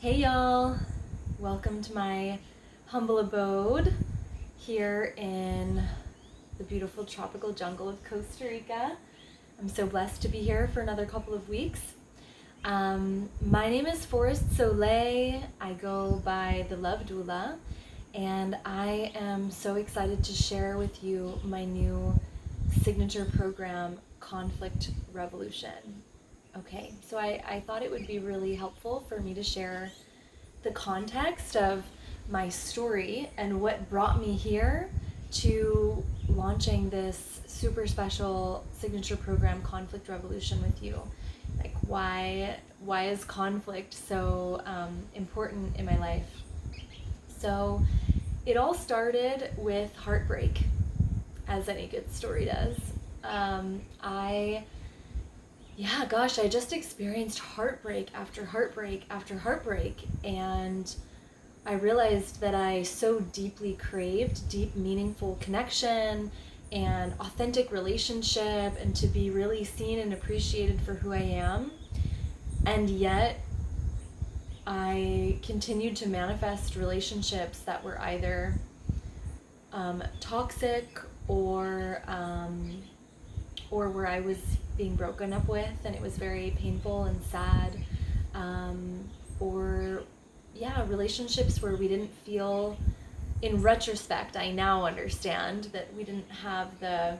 Hey y'all, welcome to my humble abode here in the beautiful tropical jungle of Costa Rica. I'm so blessed to be here for another couple of weeks. My name is Soleil. I go by the Love Doula, and I am so excited to share with you my new signature program, Conflict Revolution. Okay, so I thought it would be really helpful for me to share the context of my story and what brought me here to launching this super special signature program, Conflict Revolution, with you. Like, why is conflict so important in my life? So it all started with heartbreak, as any good story does. I just experienced heartbreak after heartbreak after heartbreak, and I realized that I so deeply craved deep, meaningful connection and authentic relationship, and to be really seen and appreciated for who I am. And yet, I continued to manifest relationships that were either toxic or where I was being broken up with, and it was very painful and sad, or relationships where we didn't feel, in retrospect, I now understand that we didn't have the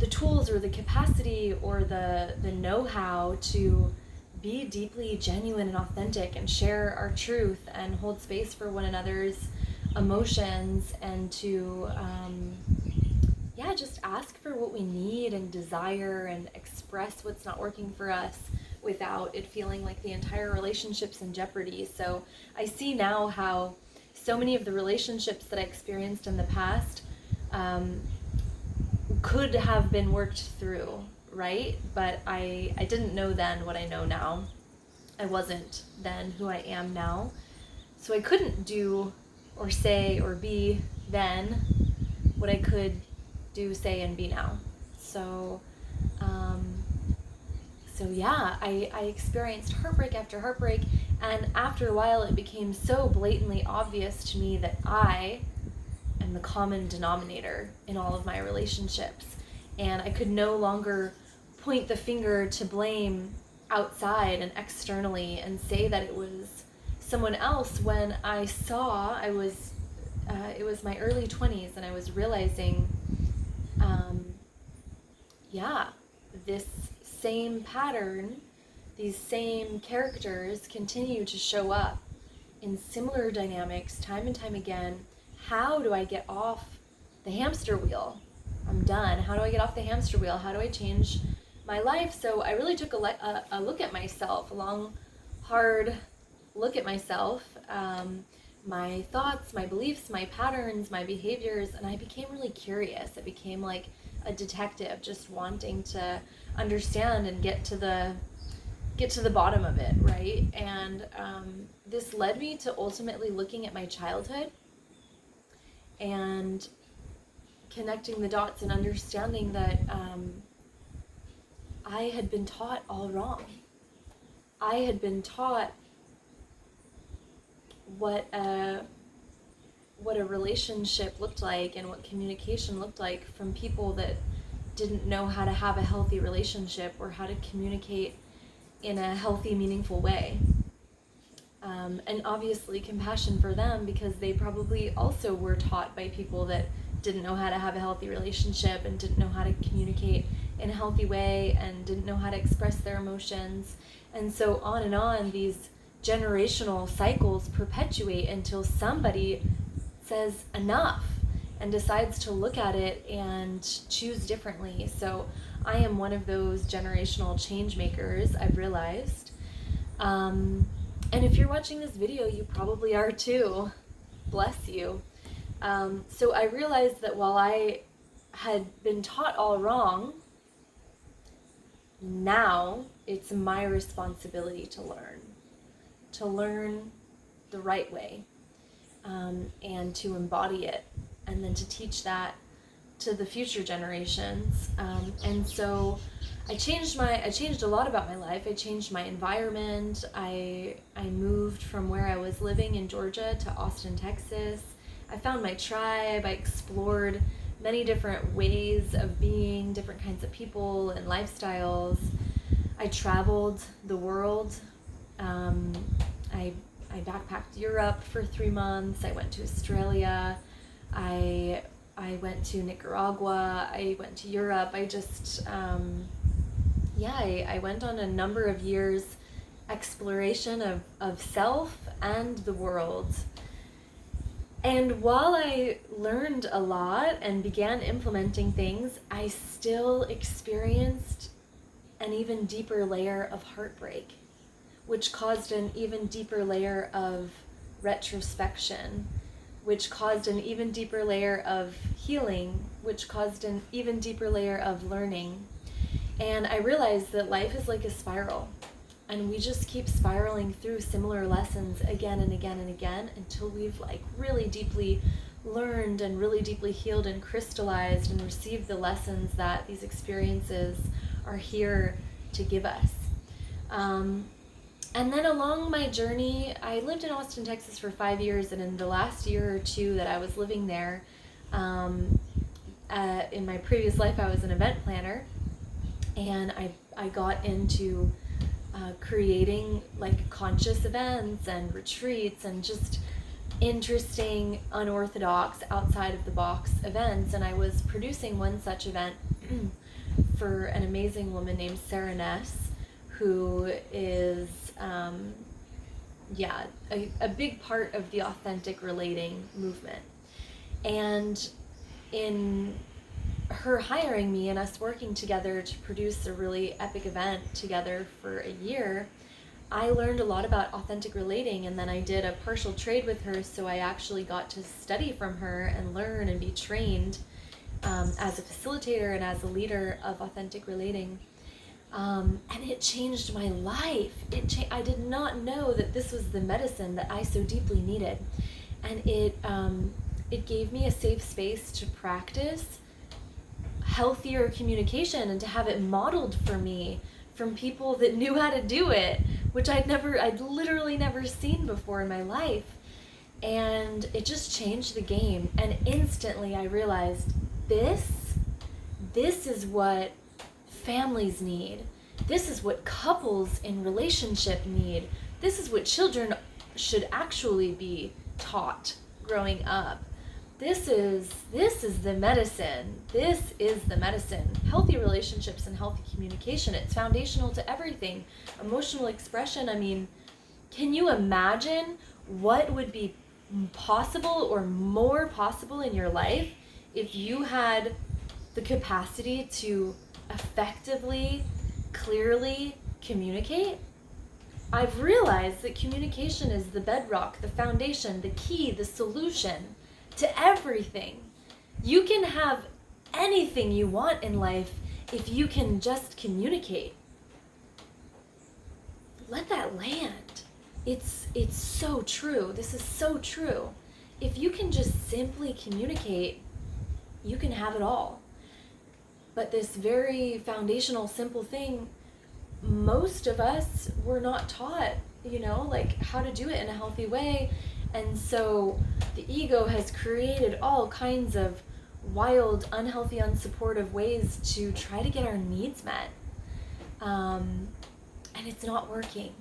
tools or the capacity or the know-how to be deeply genuine and authentic and share our truth and hold space for one another's emotions, and to just ask for what we need and desire and express what's not working for us without it feeling like the entire relationship's in jeopardy. So I see now how so many of the relationships that I experienced in the past could have been worked through, right? But I didn't know then what I know now. I wasn't then who I am now. So I couldn't do or say or be then what I could do, say, and be now. So, I experienced heartbreak after heartbreak, and after a while it became so blatantly obvious to me that I am the common denominator in all of my relationships, and I could no longer point the finger to blame outside and externally and say that it was someone else, when I saw it was my early 20s, and I was realizing this same pattern, these same characters continue to show up in similar dynamics time and time again. How do I get off the hamster wheel? I'm done. How do I get off the hamster wheel? How do I change my life? So I really took a look at myself, a long, hard look at myself, my thoughts, my beliefs, my patterns, my behaviors, and I became really curious. It became like a detective, just wanting to understand and get to the bottom of it, right? And this led me to ultimately looking at my childhood and connecting the dots and understanding that I had been taught all wrong. I had been taught what a relationship looked like and what communication looked like from people that didn't know how to have a healthy relationship or how to communicate in a healthy, meaningful way. And obviously compassion for them, because they probably also were taught by people that didn't know how to have a healthy relationship and didn't know how to communicate in a healthy way and didn't know how to express their emotions. And so on and on, these generational cycles perpetuate until somebody says enough and decides to look at it and choose differently. So I am one of those generational change makers, I've realized. And if you're watching this video, you probably are too. Bless you. So I realized that while I had been taught all wrong, now it's my responsibility to learn the right way, and to embody it, and then to teach that to the future generations. And so I changed a lot about my life. I changed my environment. I moved from where I was living in Georgia to Austin, Texas. I found my tribe. I explored many different ways of being, different kinds of people and lifestyles. I traveled the world. I backpacked Europe for 3 months. I went to Australia. I went to Nicaragua. I went to Europe. I went on a number of years exploration of self and the world. And while I learned a lot and began implementing things, I still experienced an even deeper layer of heartbreak, which caused an even deeper layer of retrospection, which caused an even deeper layer of healing, which caused an even deeper layer of learning. And I realized that life is like a spiral, and we just keep spiraling through similar lessons again and again and again until we've like really deeply learned and really deeply healed and crystallized and received the lessons that these experiences are here to give us. And then along my journey, I lived in Austin, Texas for 5 years, and in the last year or two that I was living there, in my previous life I was an event planner, and I got into creating like conscious events and retreats and just interesting, unorthodox, outside of the box events. And I was producing one such event for an amazing woman named Sarah Ness, who is a big part of the authentic relating movement. And in her hiring me and us working together to produce a really epic event together for a year, I learned a lot about authentic relating, and then I did a partial trade with her, so I actually got to study from her and learn and be trained as a facilitator and as a leader of authentic relating. And it changed my life. I did not know that this was the medicine that I so deeply needed. And it gave me a safe space to practice healthier communication and to have it modeled for me from people that knew how to do it, which I'd literally never seen before in my life. And it just changed the game. And instantly I realized this is what families need. This is what couples in relationship need. This is what children should actually be taught growing up. This is the medicine. This is the medicine. Healthy relationships and healthy communication. It's foundational to everything. Emotional expression. I mean, can you imagine what would be possible or more possible in your life if you had the capacity to effectively, clearly communicate? I've realized that communication is the bedrock, the foundation, the key, the solution to everything. You can have anything you want in life if you can just communicate. Let that land. It's so true. This is so true. If you can just simply communicate, you can have it all. But this very foundational, simple thing, most of us were not taught, like how to do it in a healthy way. And so the ego has created all kinds of wild, unhealthy, unsupportive ways to try to get our needs met. And it's not working.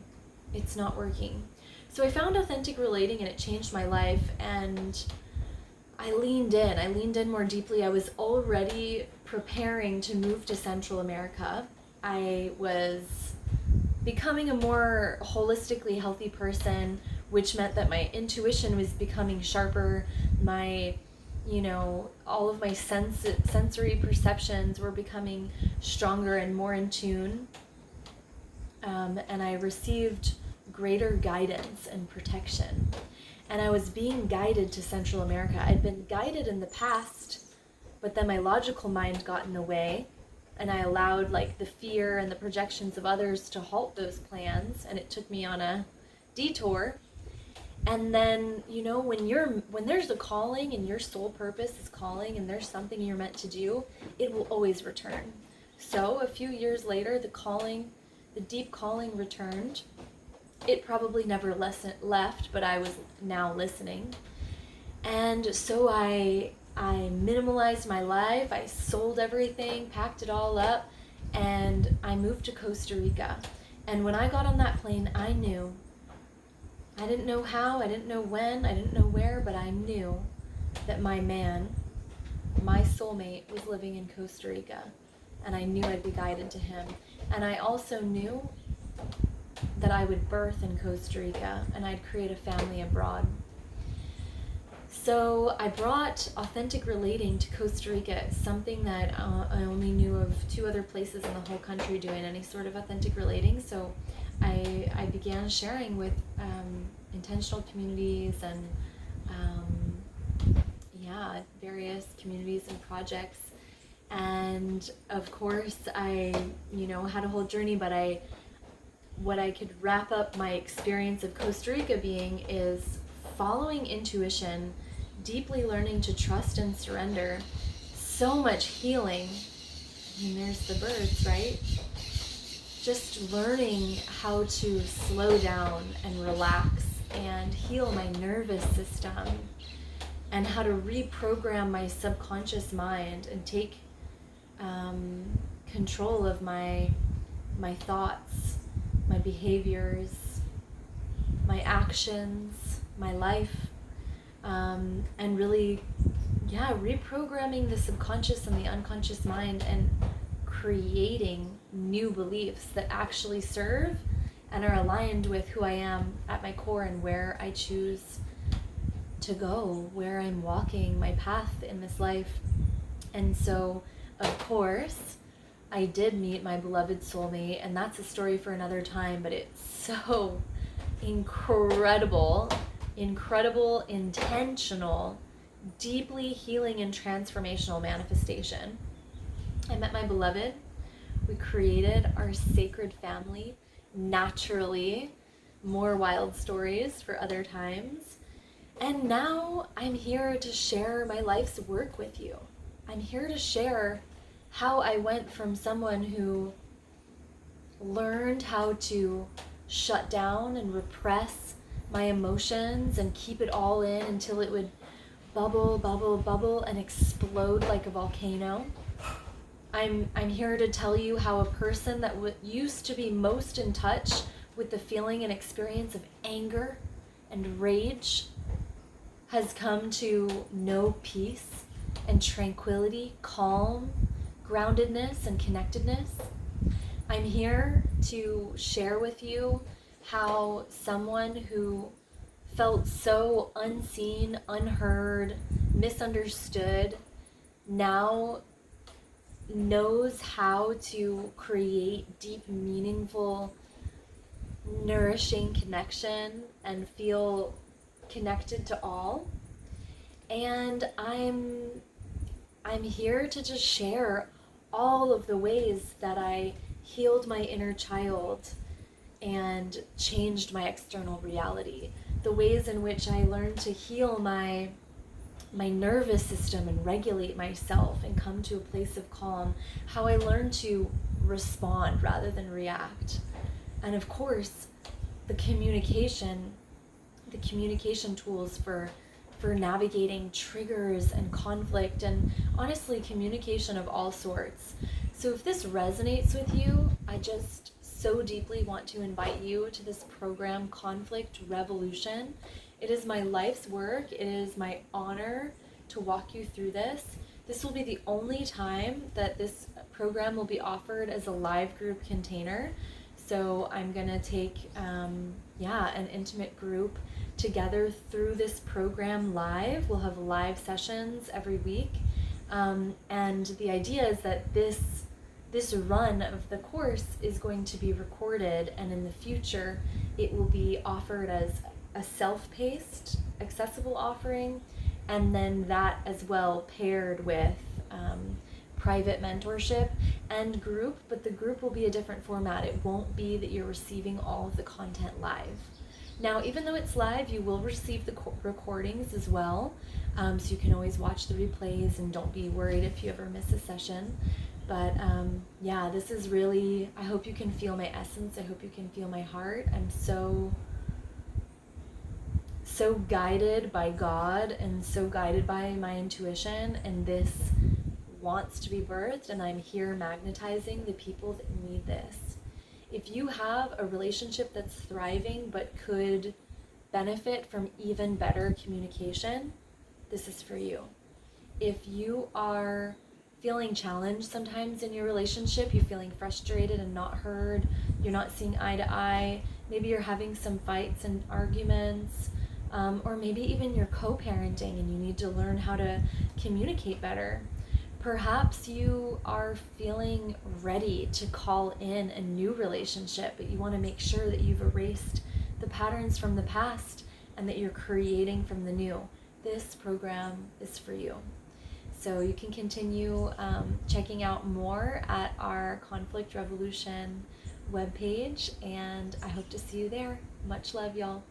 It's not working. So I found authentic relating, and it changed my life. And I leaned in more deeply. I was already preparing to move to Central America. I was becoming a more holistically healthy person, which meant that my intuition was becoming sharper. All of my sensory perceptions were becoming stronger and more in tune. And I received greater guidance and protection. And I was being guided to Central America. I'd been guided in the past, but then my logical mind got in the way, and I allowed the fear and the projections of others to halt those plans, and it took me on a detour. And then, when there's a calling and your soul purpose is calling and there's something you're meant to do, it will always return. So a few years later, the deep calling returned. It probably never left, but I was now listening. And so I minimalized my life. I sold everything, packed it all up, and I moved to Costa Rica. And when I got on that plane, I knew. I didn't know how, I didn't know when, I didn't know where, but I knew that my man, my soulmate, was living in Costa Rica. And I knew I'd be guided to him. And I also knew that I would birth in Costa Rica and I'd create a family abroad. So I brought authentic relating to Costa Rica, something that I only knew of 2 other places in the whole country doing any sort of authentic relating. So I began sharing with intentional communities and various communities and projects. And of course I had a whole journey, but what I could wrap up my experience of Costa Rica being is following intuition, deeply learning to trust and surrender, so much healing. There's the birds, right? Just learning how to slow down and relax and heal my nervous system, and how to reprogram my subconscious mind and take control of my thoughts, my behaviors, my actions, my life, and really, reprogramming the subconscious and the unconscious mind and creating new beliefs that actually serve and are aligned with who I am at my core and where I choose to go, where I'm walking my path in this life. And so, of course, I did meet my beloved soulmate, and that's a story for another time, but it's so incredible, intentional, deeply healing and transformational manifestation. I met my beloved. We created our sacred family naturally. More wild stories for other times. And now I'm here to share my life's work with you. I'm here to share how I went from someone who learned how to shut down and repress my emotions and keep it all in until it would bubble, bubble, bubble and explode like a volcano. I'm here to tell you how a person that used to be most in touch with the feeling and experience of anger and rage has come to know peace and tranquility, calm, groundedness, and connectedness. I'm here to share with you how someone who felt so unseen, unheard, misunderstood, now knows how to create deep, meaningful, nourishing connection and feel connected to all. And I'm here to just share all of the ways that I healed my inner child and changed my external reality, the ways in which I learned to heal my nervous system and regulate myself and come to a place of calm, how I learned to respond rather than react. And of course, the communication tools for navigating triggers and conflict, and honestly, communication of all sorts. So if this resonates with you, I just so deeply want to invite you to this program, Conflict Revolution. It is my life's work. It is my honor to walk you through this. This will be the only time that this program will be offered as a live group container. So I'm going to take an intimate group together through this program live. We'll have live sessions every week. And the idea is that this run of the course is going to be recorded, and in the future it will be offered as a self-paced, accessible offering, and then that as well paired with private mentorship and group, but the group will be a different format. It won't be that you're receiving all of the content live. Now, even though it's live, you will receive the recordings as well. So you can always watch the replays and don't be worried if you ever miss a session. But yeah, this is really, I hope you can feel my essence. I hope you can feel my heart. I'm so guided by God and so guided by my intuition, and this wants to be birthed, and I'm here magnetizing the people that need this. If you have a relationship that's thriving but could benefit from even better communication, this is for you. If you are feeling challenged sometimes in your relationship, you're feeling frustrated and not heard, you're not seeing eye to eye, maybe you're having some fights and arguments, or maybe even you're co-parenting and you need to learn how to communicate better. Perhaps you are feeling ready to call in a new relationship, but you want to make sure that you've erased the patterns from the past and that you're creating from the new. This program is for you. So you can continue checking out more at our Conflict Revolution webpage, and I hope to see you there. Much love, y'all.